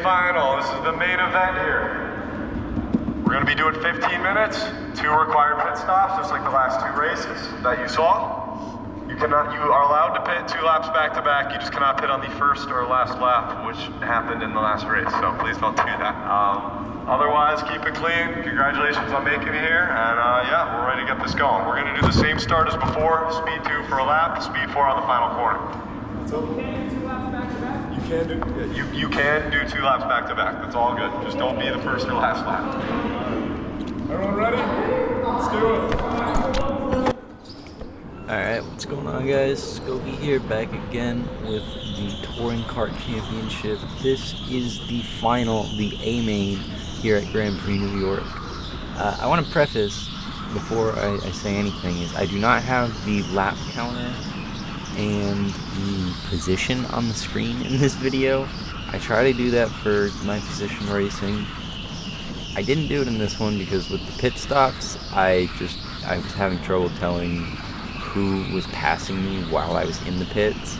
final. This is the main event here. We're going to be doing 15 minutes, 2 required pit stops, just like the last 2 races that you saw. You are allowed to pit 2 laps back to back. You just cannot pit on the first or last lap, which happened in the last race. So please don't do that. Otherwise, keep it clean. Congratulations on making it here. And yeah, we're ready to get this going. We're going to do the same start as before. Speed 2 for a lap, speed 4 on the final corner. So you can do 2 laps back to back? You can do 2 laps back to back. That's all good. Just don't be the first or last lap. Everyone ready? Let's do it. Alright, what's going on, guys? Scobie here, back again with the Touring Kart Championship. This is the final, the A main here at Grand Prix New York. I want to preface, before I say anything, is I do not have the lap counter and the position on the screen in this video. I try to do that for my position racing. I didn't do it in this one because with the pit stops, I was having trouble telling who was passing me while I was in the pits.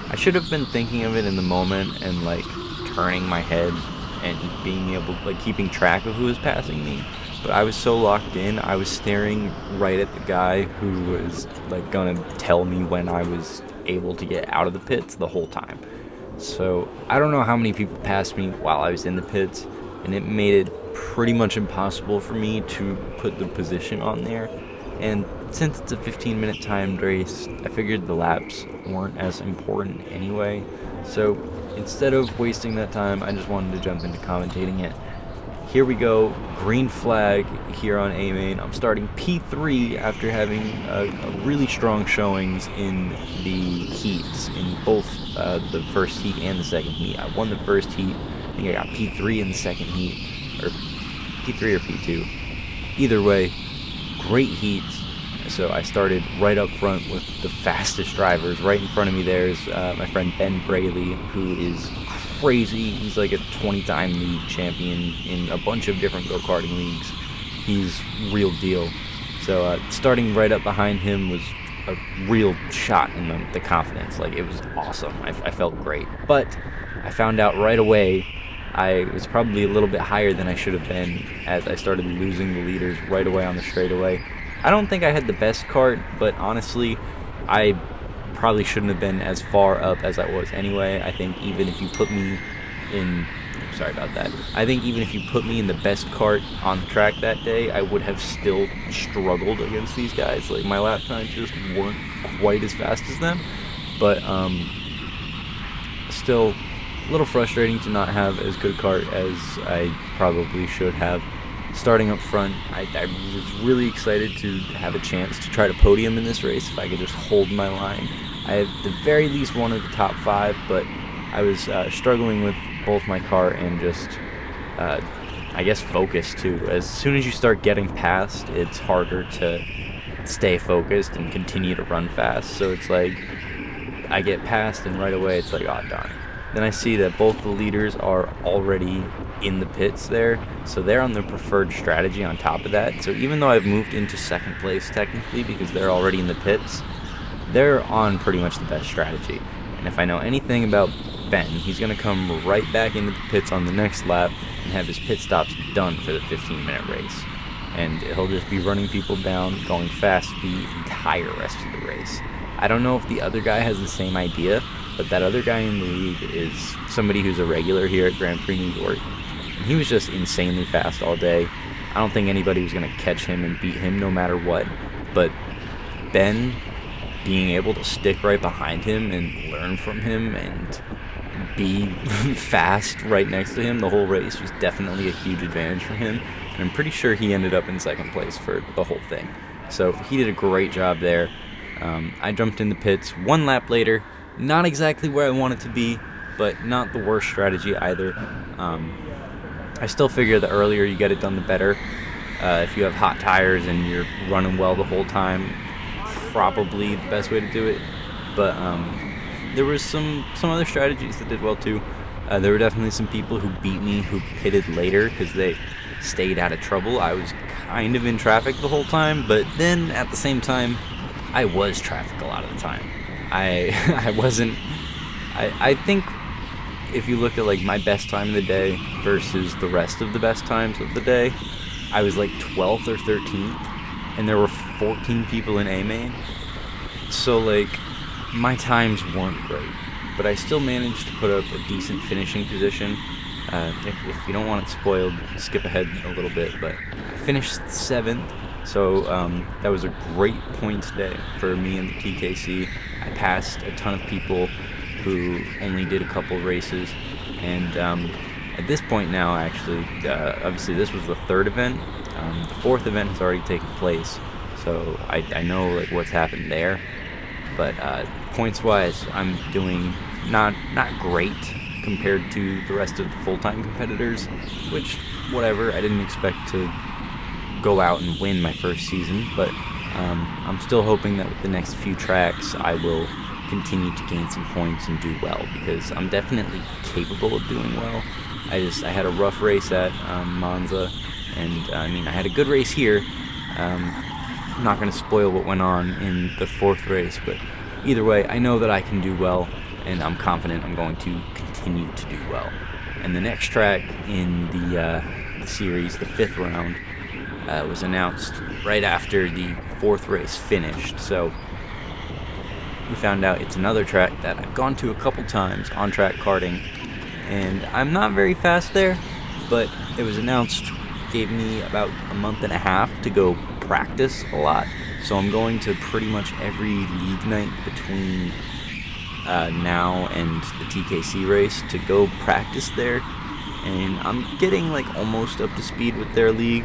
I should have been thinking of it in the moment and like turning my head and being able, like, keeping track of who was passing me. But I was so locked in, I was staring right at the guy who was like gonna tell me when I was able to get out of the pits the whole time. So I don't know how many people passed me while I was in the pits, and it made it pretty much impossible for me to put the position on there. And since it's a 15-minute timed race, I figured the laps weren't as important anyway. So instead of wasting that time, I just wanted to jump into commentating it. Here we go, green flag here on A main. I'm starting P3 after having a really strong showings in the heats, in both the first heat and the second heat. I won the first heat. I think I got P3 in the second heat, or P3 or P2. Either way, great heats. So I started right up front with the fastest drivers. Right in front of me there is my friend Ben Braley, who is crazy. He's like a 20-time league champion in a bunch of different go-karting leagues. He's real deal. So starting right up behind him was a real shot in the confidence. Like, it was awesome. I felt great. But I found out right away I was probably a little bit higher than I should have been as I started losing the leaders right away on the straightaway. I don't think I had the best kart, but honestly, I probably shouldn't have been as far up as I was anyway. I think even if you put me in, sorry about that, I think even if you put me in the best kart on the track that day, I would have still struggled against these guys. Like, my lap times just weren't quite as fast as them, but still a little frustrating to not have as good a kart as I probably should have. Starting up front, I was really excited to have a chance to try to podium in this race if I could just hold my line. I at the very least one of the top 5, but I was struggling with both my car and just, I guess, focus too. As soon as you start getting past, it's harder to stay focused and continue to run fast. So it's like, I get past and right away it's like, oh darn. Then I see that both the leaders are already in the pits there, so they're on their preferred strategy on top of that. So even though I've moved into second place technically because they're already in the pits, they're on pretty much the best strategy. And if I know anything about Ben, he's going to come right back into the pits on the next lap and have his pit stops done for the 15-minute race. And he'll just be running people down, going fast the entire rest of the race. I don't know if the other guy has the same idea, but that other guy in the league is somebody who's a regular here at Grand Prix New York. And he was just insanely fast all day. I don't think anybody was going to catch him and beat him no matter what. But Ben, being able to stick right behind him and learn from him and be fast right next to him the whole race was definitely a huge advantage for him. And I'm pretty sure he ended up in second place for the whole thing. So he did a great job there. I jumped in the pits 1 lap later. Not exactly where I want it to be, but not the worst strategy either. I still figure the earlier you get it done, the better. If you have hot tires and you're running well the whole time, probably the best way to do it. But there was some other strategies that did well too. There were definitely some people who beat me who pitted later because they stayed out of trouble. I was kind of in traffic the whole time, but then at the same time, I was traffic a lot of the time. I wasn't. I think if you look at like my best time of the day versus the rest of the best times of the day, I was like 12th or 13th, and there were 14 people in A main. So like my times weren't great, but I still managed to put up a decent finishing position. If you don't want it spoiled, skip ahead a little bit, but I finished 7th, so that was a great points day for me and the TKC. I passed a ton of people who only did a couple races, and at this point now, actually, obviously this was the 3rd event. The 4th event has already taken place, so I know like what's happened there, but points-wise, I'm doing not great compared to the rest of the full-time competitors, which, whatever, I didn't expect to go out and win my first season, but I'm still hoping that with the next few tracks I will continue to gain some points and do well, because I'm definitely capable of doing well. I had a rough race at Monza, and I mean, I had a good race here. I'm not going to spoil what went on in the 4th race, but either way, I know that I can do well, and I'm confident I'm going to continue to do well. And the next track in the series, the 5th round, was announced right after the 4th race finished, so we found out it's another track that I've gone to a couple times, on-track karting, and I'm not very fast there, but it was announced, gave me about a month and a half to go practice a lot, so I'm going to pretty much every league night between now and the TKC race to go practice there, and I'm getting like almost up to speed with their league.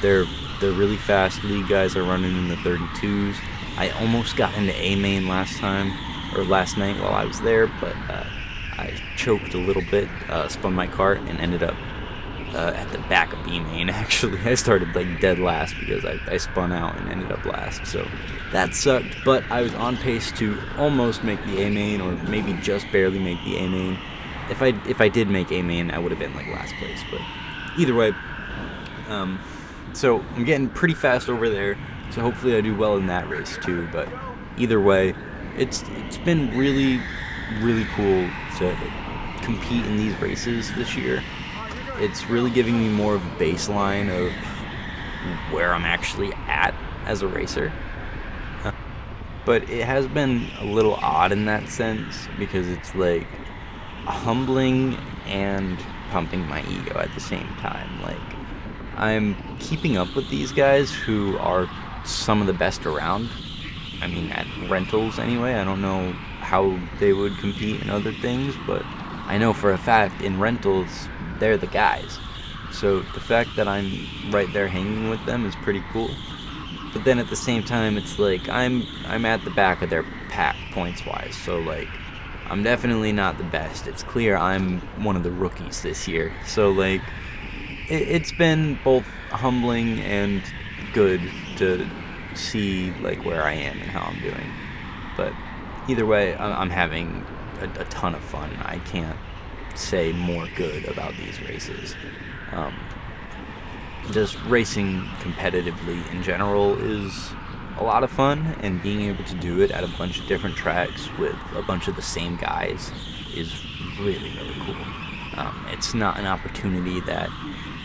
They're really fast league guys are running in the 32s. I almost got into A main last night while I was there, but I choked a little bit, spun my kart, and ended up at the back of B main. Actually, I started like dead last because I spun out and ended up last, so that sucked. But I was on pace to almost make the A main, or maybe just barely make the A main. If I did make A main, I would have been like last place. But either way, so I'm getting pretty fast over there. So hopefully I do well in that race too. But either way, it's been really, really cool to compete in these races this year. It's really giving me more of a baseline of where I'm actually at as a racer. But it has been a little odd in that sense, because it's like humbling and pumping my ego at the same time. Like, I'm keeping up with these guys who are some of the best around. I mean, at rentals anyway. I don't know how they would compete in other things, but I know for a fact in rentals, they're the guys. So the fact that I'm right there hanging with them is pretty cool. But then at the same time, it's like I'm at the back of their pack points-wise. So like, I'm definitely not the best. It's clear I'm one of the rookies this year. So like, it's been both humbling and good to see like where I am and how I'm doing. But either way, I'm having a ton of fun. I can't say more good about these races. Just racing competitively in general is a lot of fun, and being able to do it at a bunch of different tracks with a bunch of the same guys is really, really cool. It's not an opportunity that,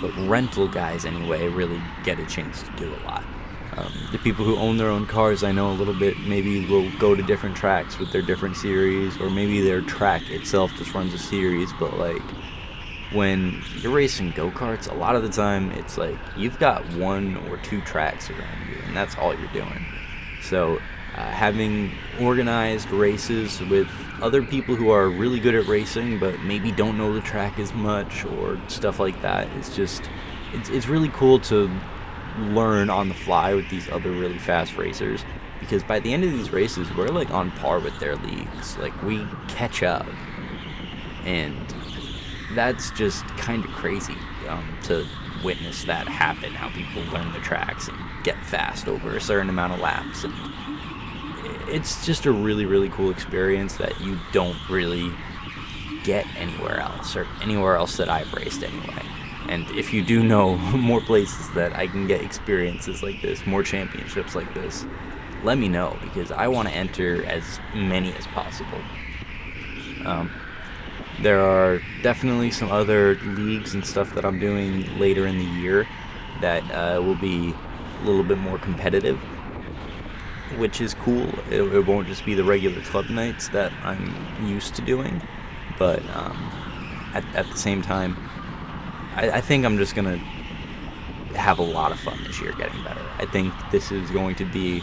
but rental guys anyway, really get a chance to do a lot. The people who own their own cars, I know a little bit, maybe will go to different tracks with their different series, or maybe their track itself just runs a series, but like, when you're racing go-karts, a lot of the time it's like you've got 1 or 2 tracks around you, and that's all you're doing. So having organized races with other people who are really good at racing but maybe don't know the track as much or stuff like that, it's really cool to learn on the fly with these other really fast racers, because by the end of these races we're like on par with their leagues. Like, we catch up, and that's just kind of crazy to witness that happen, how people learn the tracks and get fast over a certain amount of laps. And it's just a really, really cool experience that you don't really get anywhere else, or anywhere else that I've raced anyway. And if you do know more places that I can get experiences like this, more championships like this, let me know, because I want to enter as many as possible. There are definitely some other leagues and stuff that I'm doing later in the year that will be a little bit more competitive, which is cool. It won't just be the regular club nights that I'm used to doing, but at the same time, I think I'm just going to have a lot of fun this year getting better. I think this is going to be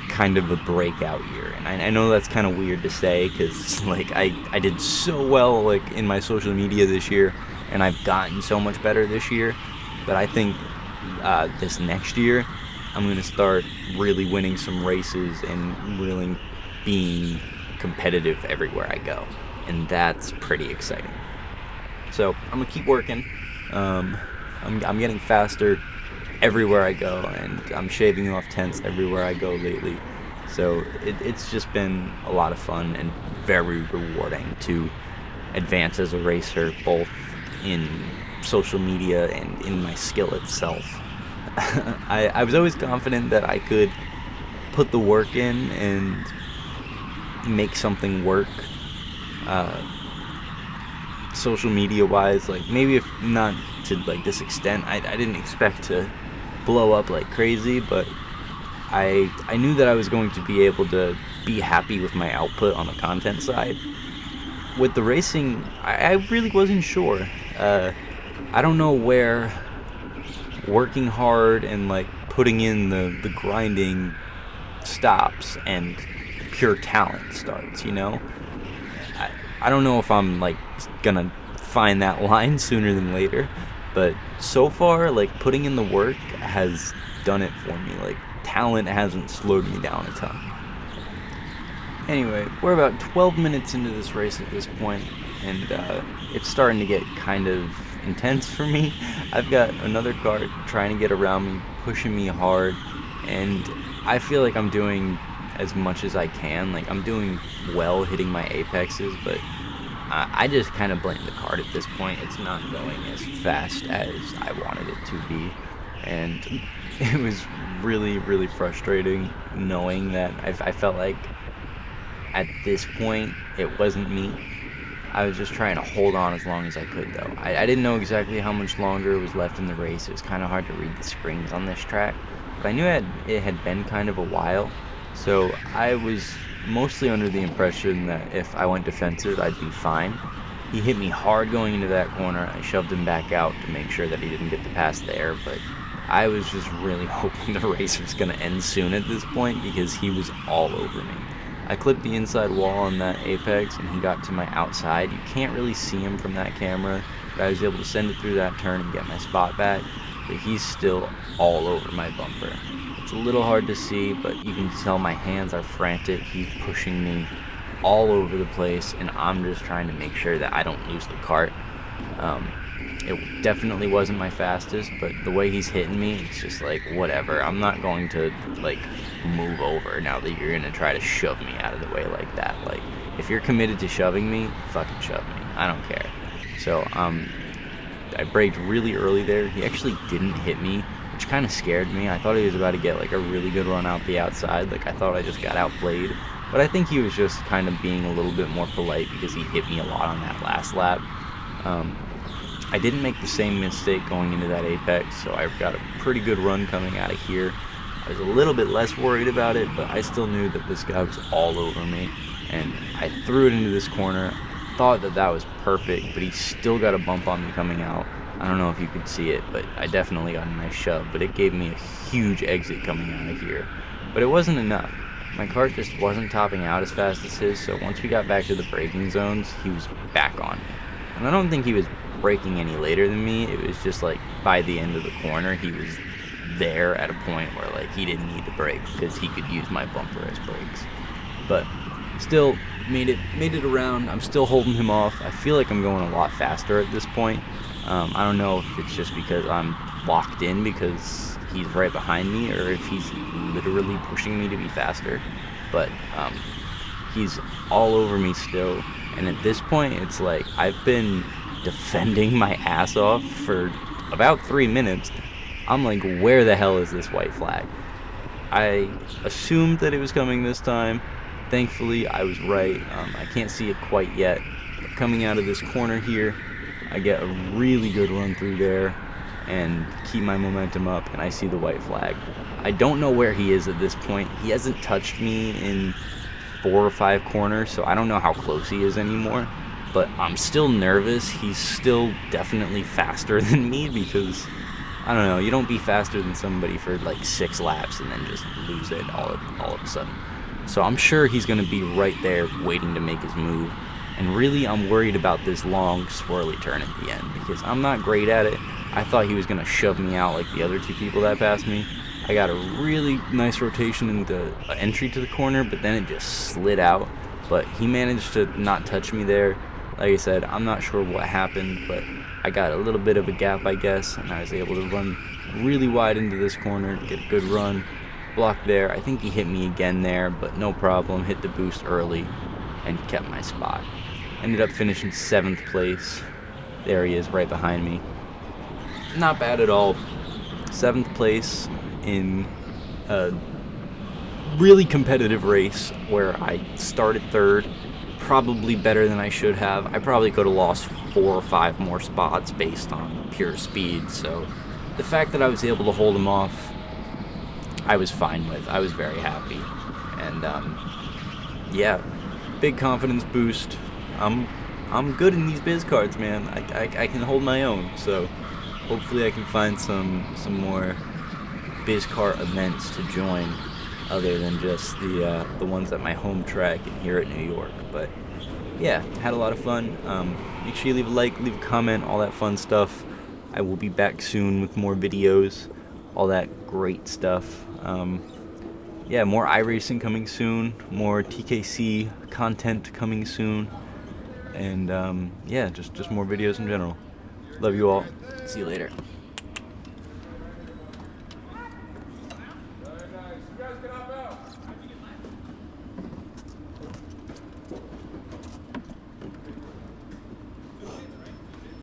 kind of a breakout year, and I know that's kind of weird to say, because like I did so well like in my social media this year, and I've gotten so much better this year, but I think this next year I'm going to start really winning some races and really being competitive everywhere I go, and that's pretty exciting. So I'm gonna keep working. I'm getting faster everywhere I go, and I'm shaving off tenths everywhere I go lately. So it's just been a lot of fun and very rewarding to advance as a racer, both in social media and in my skill itself. I was always confident that I could put the work in and make something work, social media wise. Like, maybe if not to like this extent, I didn't expect to blow up like crazy, but I knew that I was going to be able to be happy with my output on the content side. With the racing, I really wasn't sure. I don't know where working hard and like putting in the grinding stops and pure talent starts, you know? I don't know if I'm like gonna find that line sooner than later, but so far, like, putting in the work has done it for me. Like, talent hasn't slowed me down a ton. Anyway, we're about 12 minutes into this race at this point, and it's starting to get kind of intense for me. I've got another kart trying to get around me, pushing me hard, and I feel like I'm doing as much as I can. Like, I'm doing well hitting my apexes, but I just kind of blame the kart at this point. It's not going as fast as I wanted it to be, and it was really, really frustrating knowing that I felt like at this point it wasn't me. I was just trying to hold on as long as I could, though. I didn't know exactly how much longer was left in the race. It was kind of hard to read the screens on this track, but I knew it had been kind of a while, so I was mostly under the impression that if I went defensive, I'd be fine. He hit me hard going into that corner. I shoved him back out to make sure that he didn't get the pass there, but I was just really hoping the race was going to end soon at this point, because he was all over me. I clipped the inside wall on that apex, and he got to my outside. You can't really see him from that camera, but I was able to send it through that turn and get my spot back, but he's still all over my bumper. It's a little hard to see, but you can tell my hands are frantic. He's pushing me all over the place, and I'm just trying to make sure that I don't lose the kart. It definitely wasn't my fastest, but the way he's hitting me, it's just like, whatever. I'm not going to, like, move over now that you're going to try to shove me out of the way like that. Like, if you're committed to shoving me, fucking shove me. I don't care. So, I braked really early there. He actually didn't hit me, which kind of scared me. I thought he was about to get like a really good run out the outside. Like, I thought I just got outplayed, but I think he was just kind of being a little bit more polite because he hit me a lot on that last lap. I didn't make the same mistake going into that apex, so I got a pretty good run coming out of here. I was a little bit less worried about it, but I still knew that this guy was all over me, and I threw it into this corner. Thought that was perfect, but he still got a bump on me coming out. I don't know if you could see it, but I definitely got a nice shove, but it gave me a huge exit coming out of here. But it wasn't enough. My kart just wasn't topping out as fast as his, so once we got back to the braking zones, he was back on me. And I don't think he was braking any later than me. It was just like by the end of the corner, he was there at a point where like he didn't need to brake because he could use my bumper as brakes. But still made it around. I'm still holding him off. I feel like I'm going a lot faster at this point. I don't know if it's just because I'm locked in because he's right behind me, or if he's literally pushing me to be faster, but he's all over me still. And at this point, it's like I've been defending my ass off for about 3 minutes. I'm like, where the hell is this white flag? I assumed that it was coming this time. Thankfully, I was right. I can't see it quite yet. The coming out of this corner here, I get a really good run through there and keep my momentum up, and I see the white flag. I don't know where he is at this point. He hasn't touched me in 4 or 5 corners, so I don't know how close he is anymore, but I'm still nervous. He's still definitely faster than me because, I don't know, you don't be faster than somebody for like 6 laps and then just lose it all of a sudden. So I'm sure he's going to be right there waiting to make his move. And really, I'm worried about this long swirly turn at the end because I'm not great at it. I thought he was going to shove me out like the other 2 people that passed me. I got a really nice rotation in the entry to the corner, but then it just slid out. But he managed to not touch me there. Like I said, I'm not sure what happened, but I got a little bit of a gap, I guess, and I was able to run really wide into this corner, get a good run, block there. I think he hit me again there, but no problem. Hit the boost early and kept my spot. Ended up finishing 7th place. There he is, right behind me. Not bad at all. 7th place in a really competitive race where I started 3rd. Probably better than I should have. I probably could have lost 4 or 5 more spots based on pure speed. So the fact that I was able to hold him off, I was fine with. I was very happy. And yeah, big confidence boost. I'm good in these biz cards, man. I can hold my own. So hopefully I can find some more biz car events to join other than just the ones at my home track and here at New York. But yeah, had a lot of fun. Make sure you leave a like, leave a comment, all that fun stuff. I will be back soon with more videos, all that great stuff. Yeah, more iRacing coming soon, more TKC content coming soon, and yeah, just more videos in general. Love you all. See you later. Very nice. You guys get up